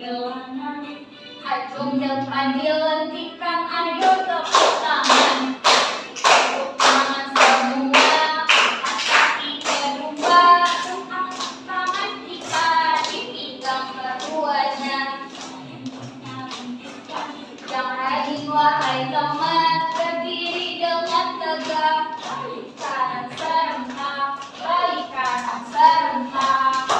Acung depan dilentikan, ayo tepuk tangan. Tepuk tangan semua, kaki kedua, tangan kita dipegang keduanya. Yang rajin wahai teman, berdiri dengan tegak, balik kanan serentak, balik kanan serentak.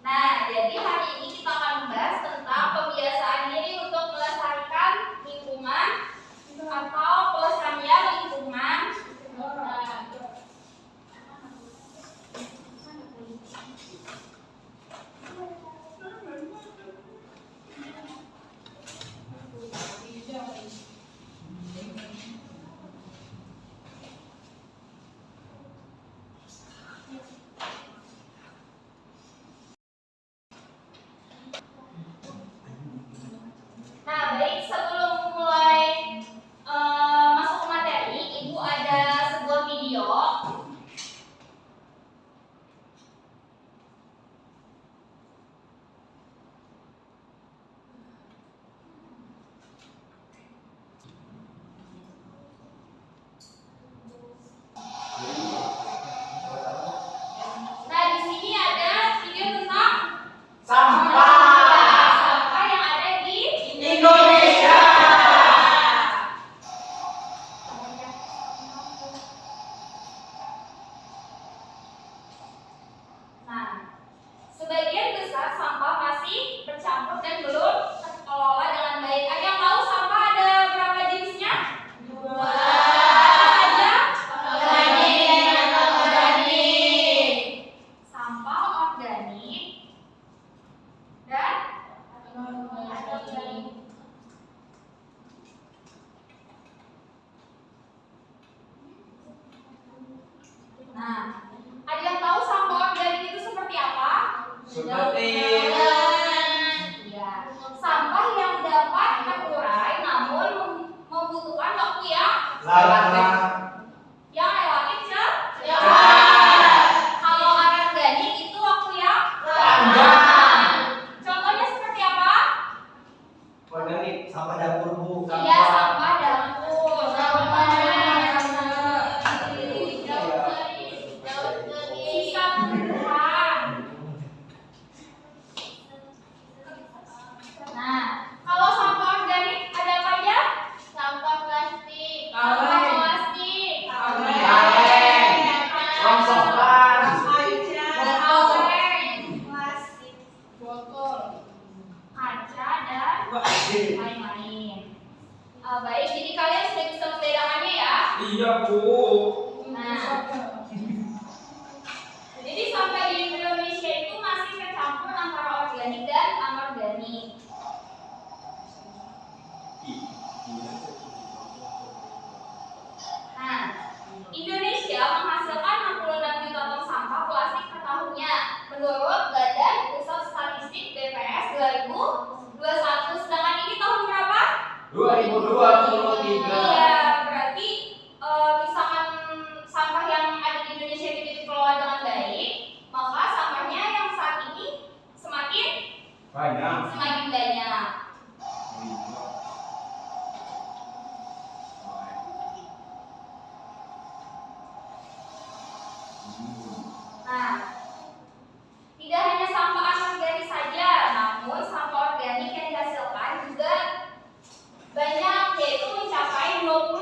Nah, jadi hari ini kita akan membahas tentang pembiasaan diri untuk melestarikan lingkungan atau pelestarian lingkungan. Nah, baik, sebelum mulai masuk ke materi, Ibu ada sebuah video. Nah, di sini ada video tentang sampah. Sebagian besar sampah masih bercampur dan belum terkelola dengan baik. Ada yang tahu sampah ada berapa jenisnya? Dua. Apa saja? Organik. Sampah organik dan anorganik. Nah, ada yang tahu sampah organik itu seperti apa? Seperti ya, sampah yang dapat terurai namun membutuhkan waktu yang relatif. Yang relatif cepat. Kalau anorganik itu waktu yang panjang. Contohnya seperti apa? Organik, sampah dapur, Bu. Iya, sampah dapur. Sisa tumbuhan. Nah, kalau sampah organik ada apa aja? Sampah plastik. Sampah plastik. Rongsokan. Plastik. Botol. Kaca dan lain-lain. Baik, jadi kalian sudah bisa membedakannya ya? Iya, Bu. Nah, jadi sampah di Indonesia itu masih tercampur antara organik dan anorganik. 2023. Iya, berarti misalkan sampah yang ada di Indonesia itu dikelola dengan baik, maka sampahnya yang saat ini semakin Banyak. banyak. Nah, tidak hanya sampah anorganik saja, namun sampah organik yang dihasilkan juga banyak, yaitu mencapai 20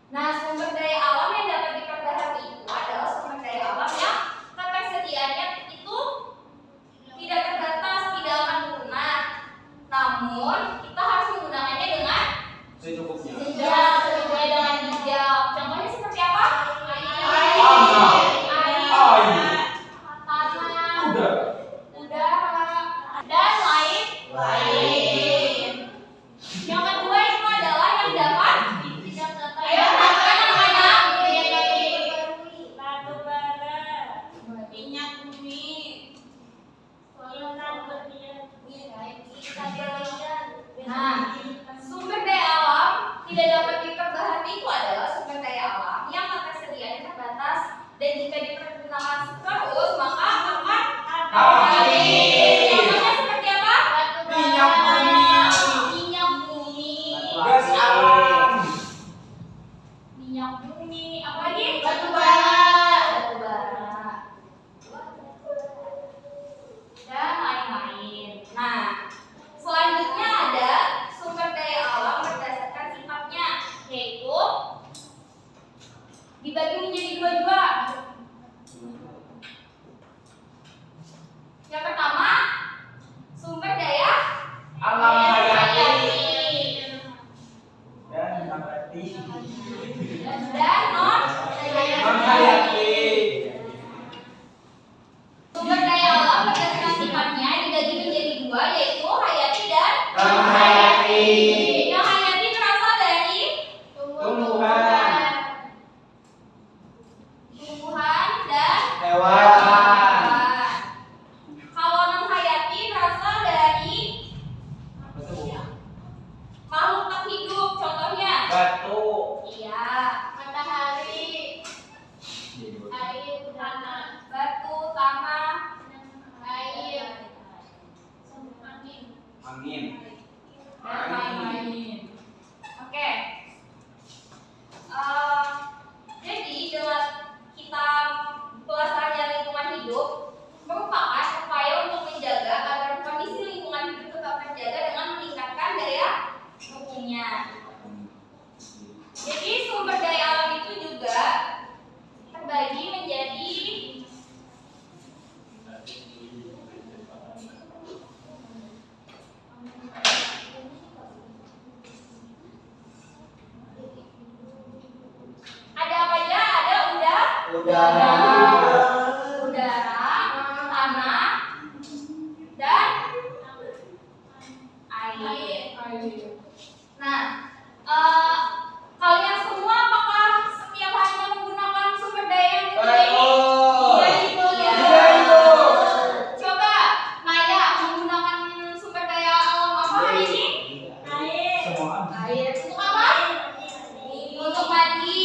Nah, sumber daya alam yang dapat diperbaharui itu adalah sumber daya alam yang ketersediaannya itu tidak terbatas, tidak akan punah. Namun, kita harus menggunakannya dengan Secukupnya. sesuai dengan bijak. Contohnya seperti apa? Air. Tanah, udara, dan lain-lain. Yang kedua itu adalah yang dapat katakan namanya Batu bara, minyak bumi, Nah, sumber daya alam tidak dapat diperbaharui itu adalah sumber daya alam yang ketersediaannya terbatas dan jika dipergunakan terus maka akan habis. Contohnya seperti apa? Minyak bumi. Minyak bumi. Gas alam. Minyak bumi. Apa lagi? batu bara, Dan lain-lain. Nah, selanjutnya ada sumber daya alam berdasarkan sifatnya, yaitu dibagi menjadi dua. Yang pertama, sumber daya Alam hayati. hayati Dan nabati. dan non Hayati. Sumber daya alam berdasarkan sifatnya dibagi menjadi dua, yaitu hayati dan Non hayati. Yang hayati berasal dari Tumbuhan. tumbuhan dan Hewan. Kalau non hayati berasal dari makhluk tak hidup, contohnya Batu. iya, matahari, air, tanah, batu, tanah, air, angin. Angin. dan lain-lain. Oke. Jadi dengan kita pelestarian lingkungan hidup merupakan upaya untuk menjaga agar kondisi lingkungan hidup tetap terjaga dengan meningkatkan daya dukungnya. Jadi sumber daya alam itu juga terbagi menjadi ada apa aja? Ada Udara. udara, tanah, dan air. Nah, kalian semua apakah setiap harinya menggunakan sumber daya yang ketiga ini? Betul. Iya. Iya, Ibu. Coba Naya menggunakan sumber daya alam apa hari ini? Semua. Air. Untuk apa? Untuk mandi.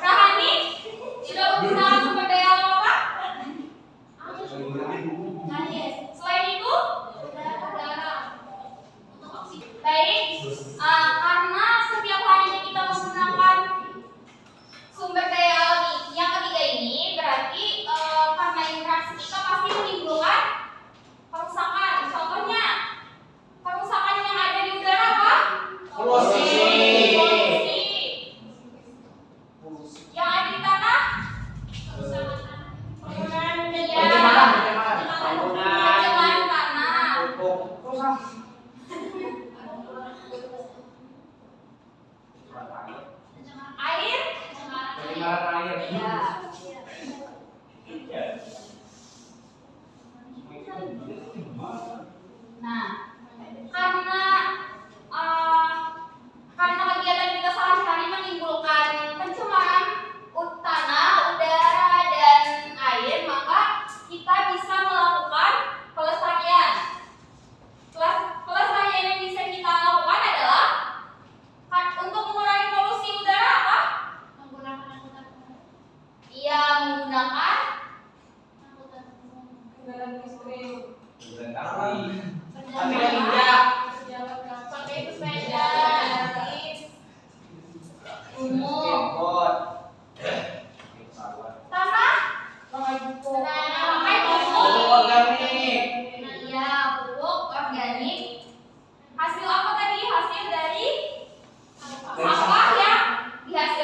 Rahani sudah menggunakan sumber daya alam apa? Selain itu? Baik, karena setiap harinya kita menggunakan sumber daya alam yang ketiga ini, berarti karena interaksi kita pasti menimbulkan kerusakan. Contohnya, kerusakan yang ada di udara apa? Polusi. Yang ada di tanah? Iya. Pencemaran tanah. Air? Iya. Nah, karena kegiatan kita sehari-hari menimbulkan pencemaran tanah, udara, dan air, maka kita bisa melakukan pelestarian. Pelestarian yang bisa kita lakukan adalah untuk mengurangi polusi udara apa? Iya, menggunakan pakai sepeda, umum, tanah, pakai pupuk. Iya, pupuk organik. Hasil apa tadi? Hasil dari sampah yang dihasilkan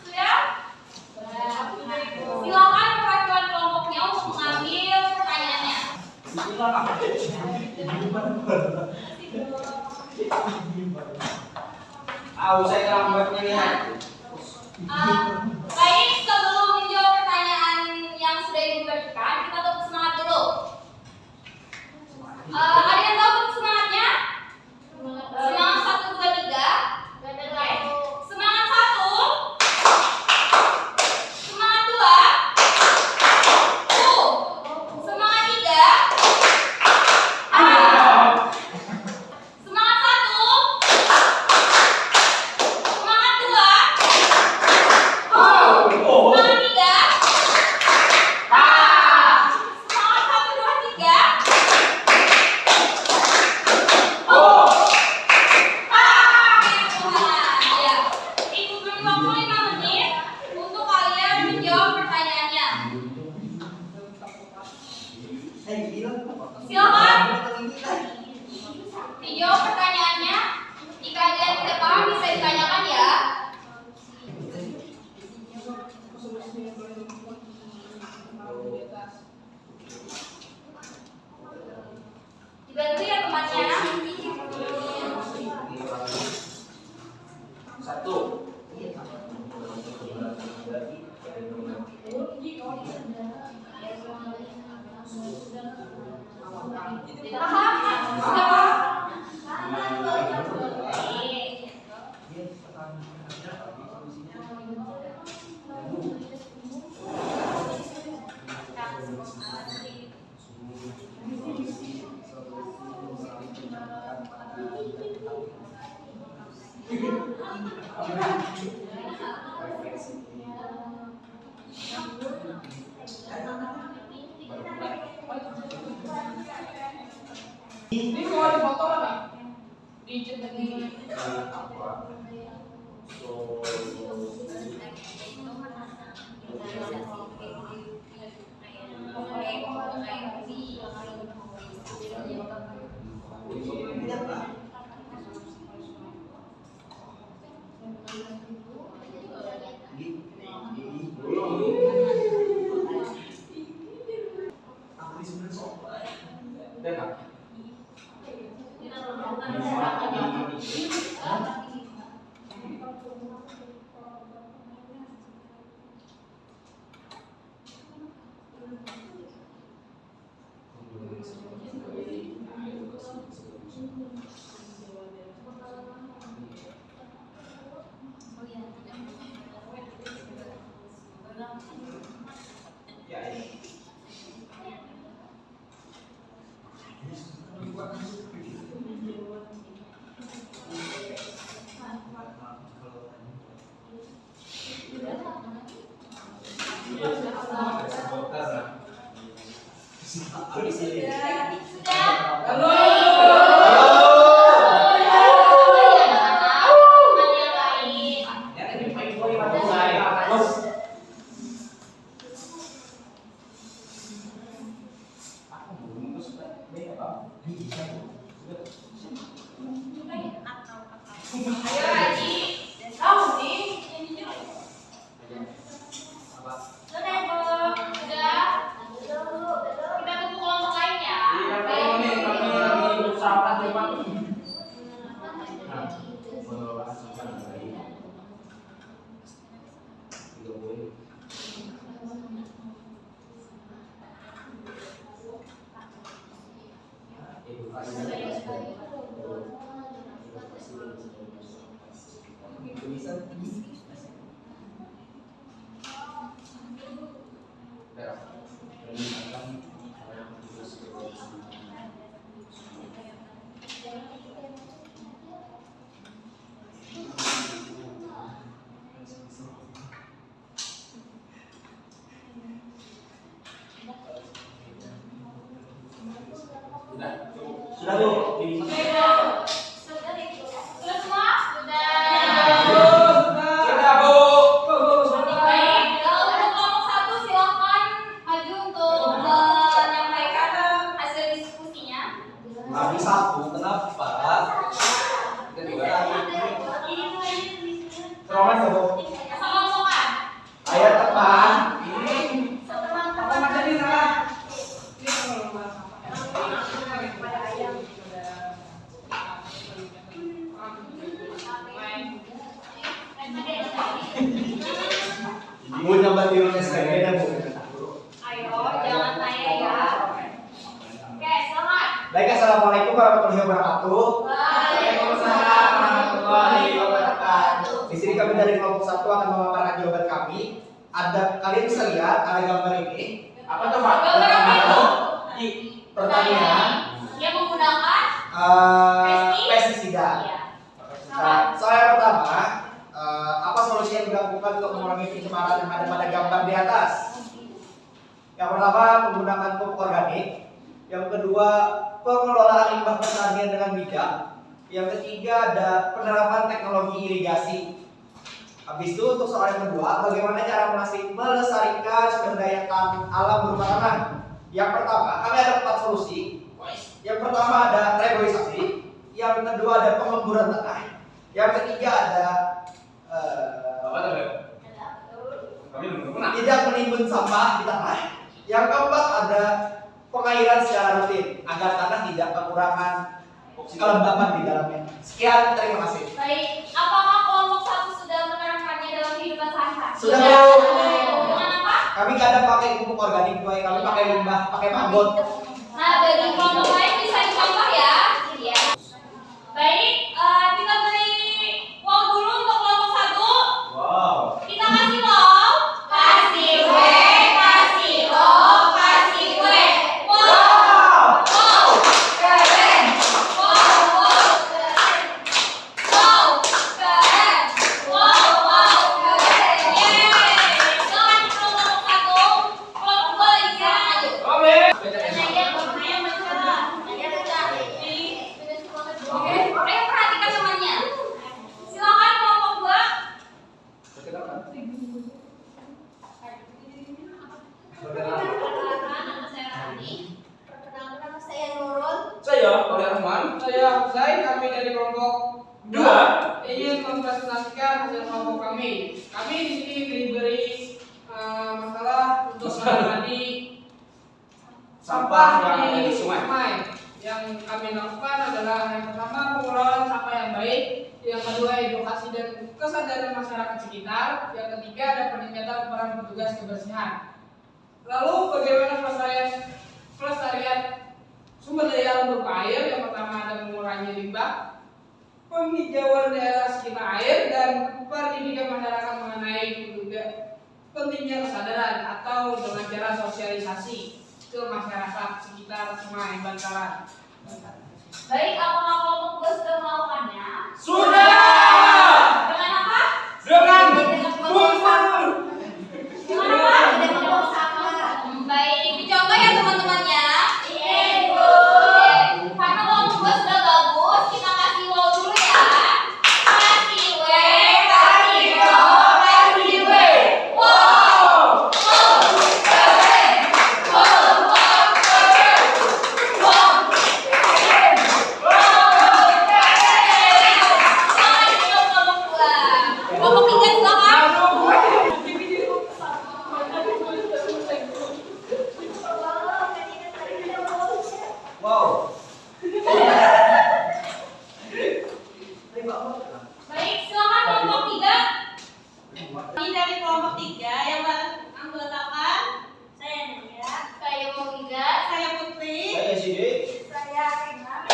Sudah? Silakan perwakilan kelompoknya untuk mengambil pertanyaannya. Saya terlambatnya nih. Baik, sebelum menjawab pertanyaan yang sudah Ibu berikan, kita tepuk semangat dulu. Ada yang tahu tepuk semangatnya? Semangat 1, 2, 3. Semangat 1. Semangat 2. Semangat 3. Semangat 1. Semangat 2. Semangat 3. Semangat 1, 2, 3. Ya. Ibu beri waktu 5 menit untuk kalian menjawab pertanyaannya. Silakan dijawab pertanyaannya. Jika ada yang tidak paham bisa ditanyakan ya. Dibantu ya temannya. 1. Paham? Sudah paham? Baik. Ini mau dipoto apa? Digit lagi. Sudah Bu. Sudah semua? Sudah. Sudah Bu. Baik, untuk kelompok 1 silakan maju untuk menyampaikan hasil diskusinya. Habis 1, kenapa? Kedua. Teroman nggak, Bu? Sama omongan. Ayo teman. Apa macam ini lah? Ibu nyoba tiru SKD Bu. Ayo, jangan tanya ya. Oke, selamat. Baik, assalamualaikum warahmatullahi wabarakatuh. Waalaikumsalam warahmatullahi wabarakatuh. Di sini kami dari kelompok 1 akan memaparkan jawaban kami. Kalian bisa lihat ada gambar ini. Apa tuh, Pak? Gambar apa itu? Pertanian Yang menggunakan pestisida. Iya. Nah, soal yang pertama, apa solusi yang dilakukan untuk mengurangi pencemaran yang ada pada gambar di atas? Yang pertama, menggunakan pupuk organik. Yang kedua, pengelolaan limbah pertanian dengan bijak. Yang ketiga, ada penerapan teknologi irigasi. Habis itu untuk soal yang kedua, bagaimana cara melestarikan sumber daya alam berupa tanah? Yang pertama, kami ada 4 solusi. Yang pertama ada reboisasi. Yang kedua ada pengemburan tanah. Yang ketiga ada Apa tuh? Kami belum pernah. tidak menimbun sampah di tanah. Yang keempat ada pengairan secara rutin agar tanah tidak kekurangan kelembapan di dalamnya. Sekian, terima kasih. Baik, apakah kelompok 1 sudah menerapkannya dalam kehidupan sehari-hari? Sudah, Bu. Dengan apa? Kami kadang pakai pupuk organik, boy. Kami pakai limbah, pakai maggot. Nah, bagi kelompok lain bisa dicontoh ya. Iya. Baik, kita beri wow dulu untuk kelompok 1. Wow. Kita kasih wow. Kasih W, kasih O, kasih W. Wow. Wow. Keren. Wow, wow, keren. Wow, keren. Wow, wow, keren. Yeay. Silakan kelompok 1. Kelompok 2 lagi silakan ayo. Oke. Oke, ayo perhatikan temannya. Silakan kelompok 2. Saya Oleh Rahman. Saya Zain, kami dari kelompok 2 ingin mempresentasikan hasil kelompok kami. Kami di sini diberi masalah untuk menangani Sampah yang ada di di sungai. Yang kami lakukan adalah yang pertama pengelolaan sampah yang baik, yang kedua edukasi dan kesadaran masyarakat sekitar, yang ketiga ada peningkatan peran petugas kebersihan. Lalu bagaimana pelestarian sumber daya alam berupa air? Yang pertama ada mengurangi limbah, penghijauan daerah sekitar air, dan pendidikan masyarakat mengenai pentingnya kesadaran atau dengan cara sosialisasi ke masyarakat sekitar Sungai Bantaran. Baik, apakah kelompok 2 sudah melakukannya? Sudah. Dengan apa? Dengan bubur. Dengan apa? Dengan membawa sampah. Baik, dicontoh ya teman-temannya. Iya, Bu. Karena kelompok 2 sudah bagus, kita kasih wow dulu ya. Kasih W, kasih O, kasih W. Wow. Wow. Keren. Wow. Wow. Keren. Wow. Keren. Wow. Keren. Selamat untuk kelompok 2. Kelompok 3 silakan. Wow. Baik, silakan kelompok 3. Kami dari kelompok 3 yang anggotakan saya Nadia, Saya Mogiga. saya Putri, Saya Sidi. saya Rina.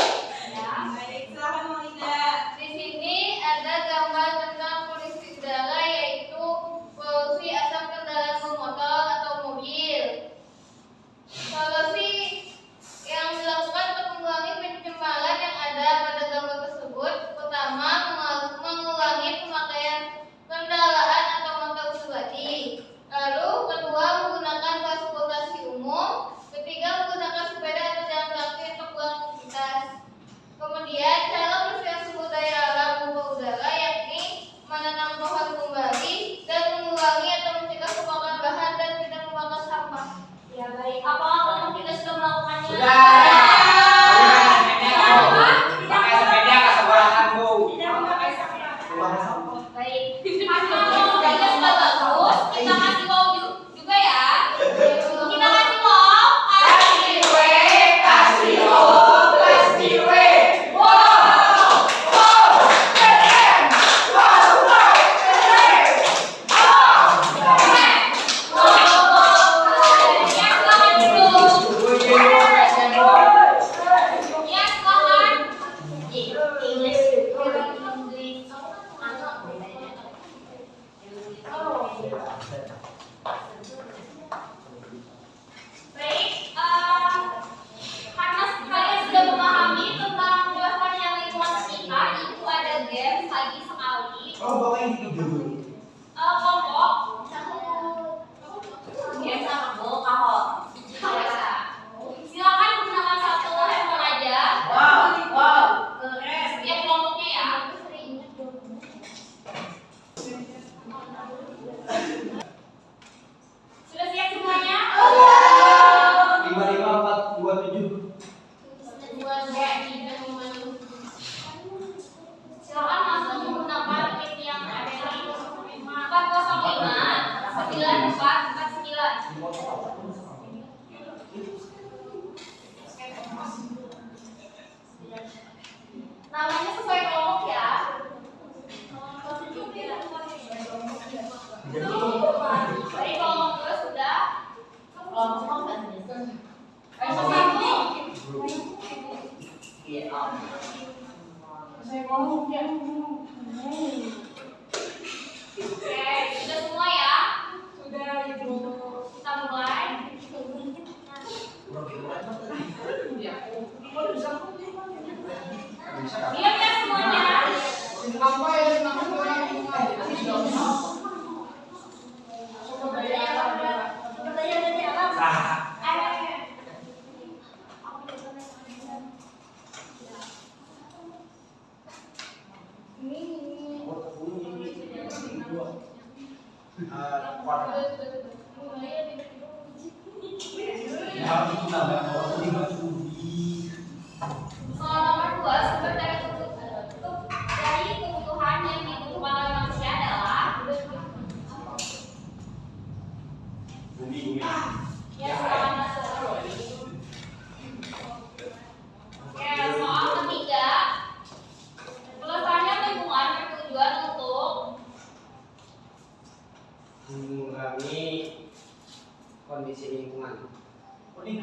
Ya. Baik, silakan Mogiga. Di sini ada gambar tentang polusi udara, yaitu polusi asap kendaraan bermotor atau mobil. Solusi yang dilakukan untuk mengurangi pencemaran yang ada pada gambar tersebut, pertama mengurangi pemakaian kendaraan atau motor pribadi. Lalu kedua menggunakan transportasi umum. Ketiga menggunakan sepeda atau jalan kaki untuk beraktivitas. Kemudian cara membersihkan sumber daya alam berupa udara, yakni menanam pohon kembali dan mengurangi atau mencegah pembakaran lahan dan tidak membakar sampah. Ya baik, apakah kelompok kita sudah melakukannya? Apa? Pakai sepeda ke sekolahan, Bu. Tidak memakai sampah. Buang sampah. Baik. tes lagi sekali. Oh, bapak yang gitu. Kelompok biasa kahol. Biasa. Silakan gunakan satu handphone aja. Setiap kelompoknya ya. Sudah siap semuanya? 55427. Silakan langsung menggunakan link yang ada di 405-9449. Namanya sesuai kelompok ya. Tadi kelompok 2 sudah. Kelompok 1. Saya ngomong ya. Oke, sudah semua ya? Sudah Ibu. Kita mulai. Ya. Diam ya semuanya. Apa yang namanya sumber daya alam? Soal nomor 2, sumber dari kebutuhan yang dibutuhkan oleh manusia adalah ya, silakan masuk. Oke, soal ketiga, pelestarian lingkungan bertujuan untuk mengurangi kondisi lingkungan. Kuning.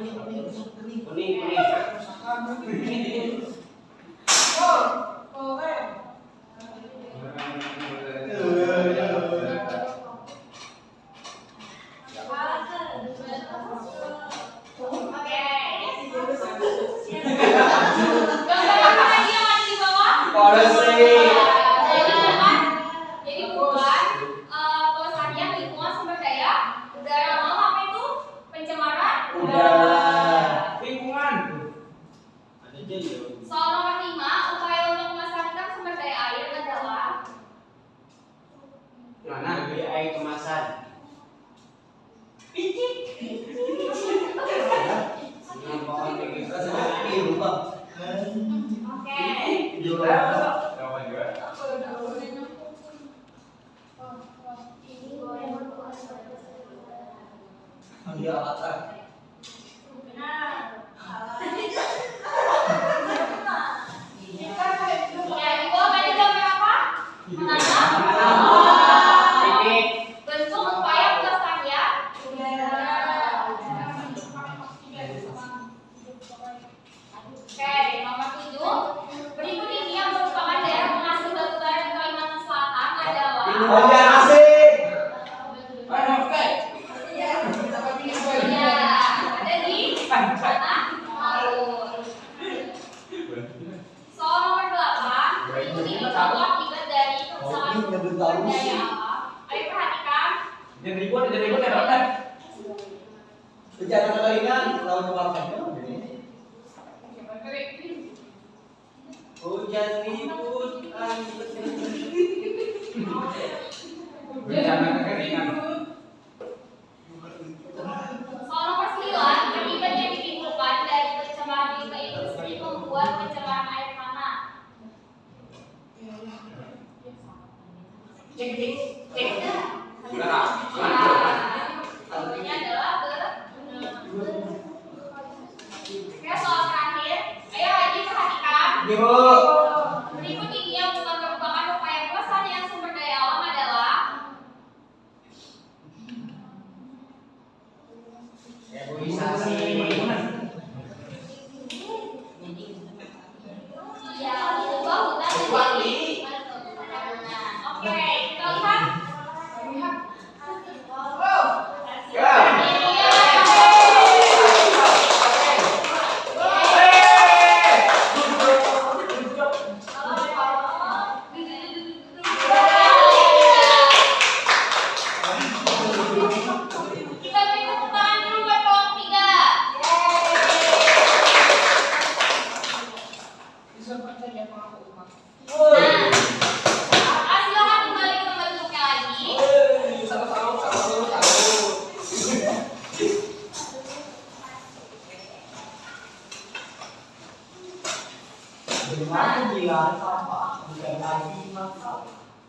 oke. Gambar apa lagi yang ada di bawah? Jadi bukan pelestarian lingkungan sumber daya udara, lalu apa itu? Pencemaran Lingkungan. Soal nomor 5, upaya untuk melestarikan sumber daya air adalah Mana beli air kemasan? Ngapain begitu? oke. Ya, di bawah tadi gambar apa? Menanam. Bentuk upaya pelestarian. Oke, nomor 7. Berikut ini yang merupakan daerah penghasil batu bara di Kalimantan Selatan adalah Ya, ada di Tanah Laut. Soal nomor 8. Berikut ini contoh akibat dari kerusakan sumber daya alam. Ayo perhatikan. Bencana keringan lawan kebakaran. Hujan ribut Bencana kekeringan. Soal nomor 9. Akibat yang ditimbulkan dari pencemaran limbah industri membuat pencemaran air tanah. Tentunya adalah Oke, soal terakhir. Ayo lagi perhatikan. Berikut ini yang bukan merupakan upaya pelestarian sumber daya alam adalah Iya, mengubah hutan menjadi perkebunan. Oke, kita lihat.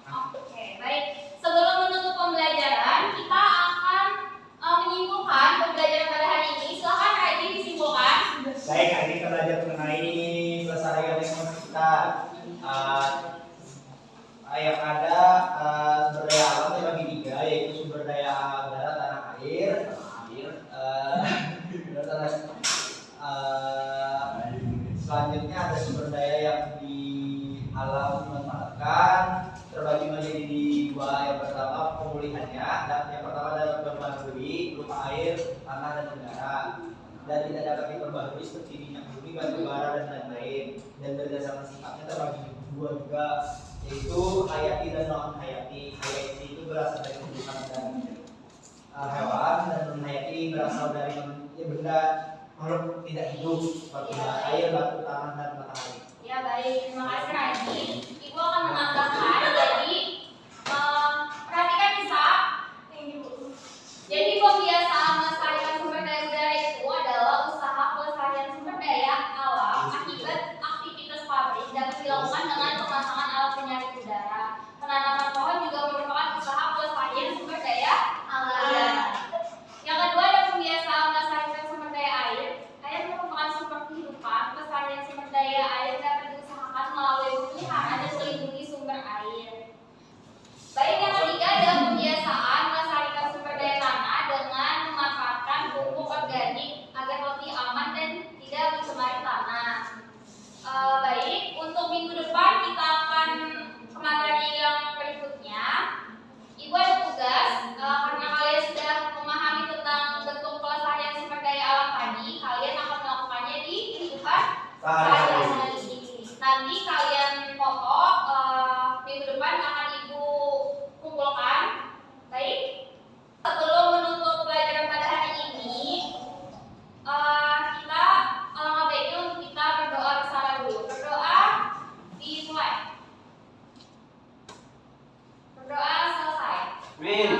Oke, baik. Sebelum menutup pembelajaran, kita akan menyimpulkan pembelajaran pada hari ini. Silakan Kak Edi disimpulkan. Baik, hari ini kita belajar mengenai pelestarian lingkungan sekitar. Yang ada sumber daya alam terbagi tiga, yaitu sumber daya udara, tanah, air. Selanjutnya ada sumber daya yang di alam dimanfaatkan, terbagi menjadi dua. Yang pertama pemulihannya, dan yang pertama dapat diperbaharui berupa air, tanah, dan udara, dan tidak dapat diperbaharui seperti minyak bumi, batu bara, dan lain-lain. Dan berdasarkan sifatnya terbagi dua juga, yaitu hayati dan non hayati. Hayati itu berasal dari tumbuhan dan hewan, dan non hayati berasal dari benda makhluk tidak hidup seperti air, batu, tanah, dan matahari. Ya baik, terima kasih Kak Edi. Ibu akan menambahkan, jadi perhatikan bisa. Jadi pembiasaan melestarikan sumber daya udara itu adalah usaha pelestarian sumber daya alam akibat aktivitas pabrik dapat dilakukan dengan pemasangan alat penyaring udara. Penanaman pohon juga merupakan usaha pelestarian sumber daya alam. Yang kedua ada pembiasaan melestarikan sumber daya air. Air merupakan sumber kehidupan. Pelestarian sumber daya air dapat diusahakan melalui pemeliharaan dan melindungi sumber air. Baik, yang ketiga adalah pembiasaan melestarikan sumber daya tanah dengan memanfaatkan pupuk organik agar lebih aman dan tidak mencemari tanah. Baik, untuk minggu depan kita akan ke materi yang berikutnya. Ibu ada tugas, karena kalian sudah memahami tentang bentuk pelestarian sumber daya alam tadi, kalian akan melakukannya di kehidupan sehari-hari ini. Nanti kalian foto, minggu depan akan Ibu kumpulkan. Baik, sebelum menutup pelajaran pada hari ini, kita alangkah baiknya untuk kita berdoa bersama dulu. Berdoa dimulai. Berdoa selesai. Amin.